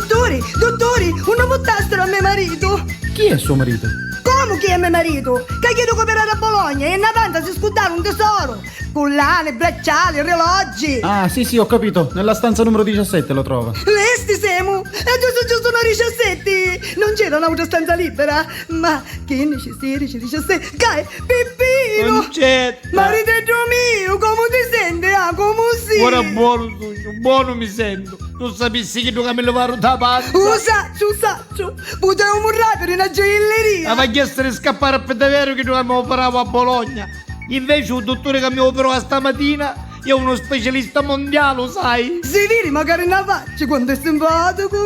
Dottori, un potastro a mio marito. Chi è suo marito? Come chi è mio marito? Che chiedo che operare a Bologna e in avanti si scudare un tesoro. Collane, bracciali, orologi. Ah, sì, ho capito. Nella stanza numero 17 lo trova. Lesti siamo? È giusto una 17. Non c'era un'altra stanza libera. Ma che ne c'è 16, 17? Cai, Peppino! Concetta! Maridetto mio, come ti senti? Ah, come si? Ora buono, sogno, buono mi sento. Tu sapessi che tu che me lo varo da panza. Usaccio. Potevo morire per una gioielleria. Ma che essere scappare per davvero che tu che mi operavo a Bologna. Invece un dottore che mi operò stamattina è uno specialista mondiale, sai? Si vedi magari una faccia quando è simpatico,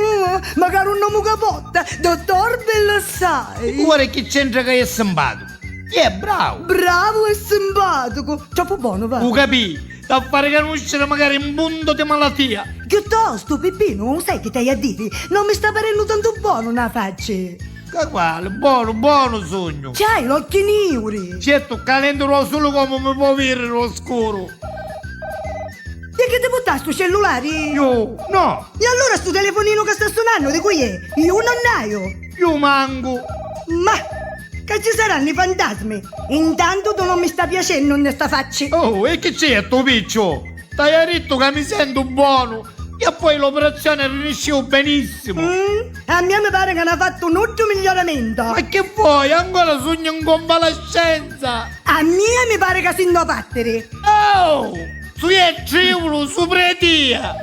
magari un nome capotta, dottor Bellassai. Ora che c'entra che è simpatico? È bravo. Bravo e simpatico. Troppo buono, va. Tu capì? Da fare conoscere magari un mondo di malattia. Piuttosto, Peppino, sai che stai a dire? Non mi sta parendo tanto buono una faccia. Che quale? Buono sogno. C'hai l'occhio neri. Certo, calendolo solo come mi può vedere lo scuro. E che ti buttaste sto cellulare? Io, no, E allora sto telefonino che sta suonando di cui è? Io non ho. io manco. Ma che ci saranno i fantasmi? Intanto tu non mi sta piacendo in sta faccia. Oh, e che c'è, tuo piccio? Stai detto che mi sento buono. E poi l'operazione riusciva benissimo. A me mi pare che hanno fatto un ottimo miglioramento. Ma che vuoi? Ancora sogno in convalescenza. A me mi pare che si no battere. Oh, su è trivolo, su predia.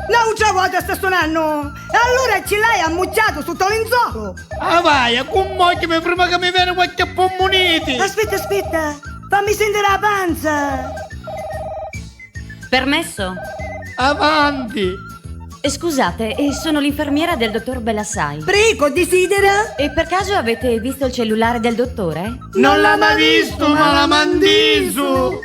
L'altra volta sta suonando. Allora ce l'hai ammucciato sotto l'inzolo. Ah vai, con moglie prima che mi viene qualche pommoniti. Aspetta. Fammi sentire la panza. Permesso? Avanti. Scusate, sono l'infermiera del dottor Bellassai. Prego, desidera? E per caso avete visto il cellulare del dottore? Non l'ha mai visto, ma l'ha mandiso.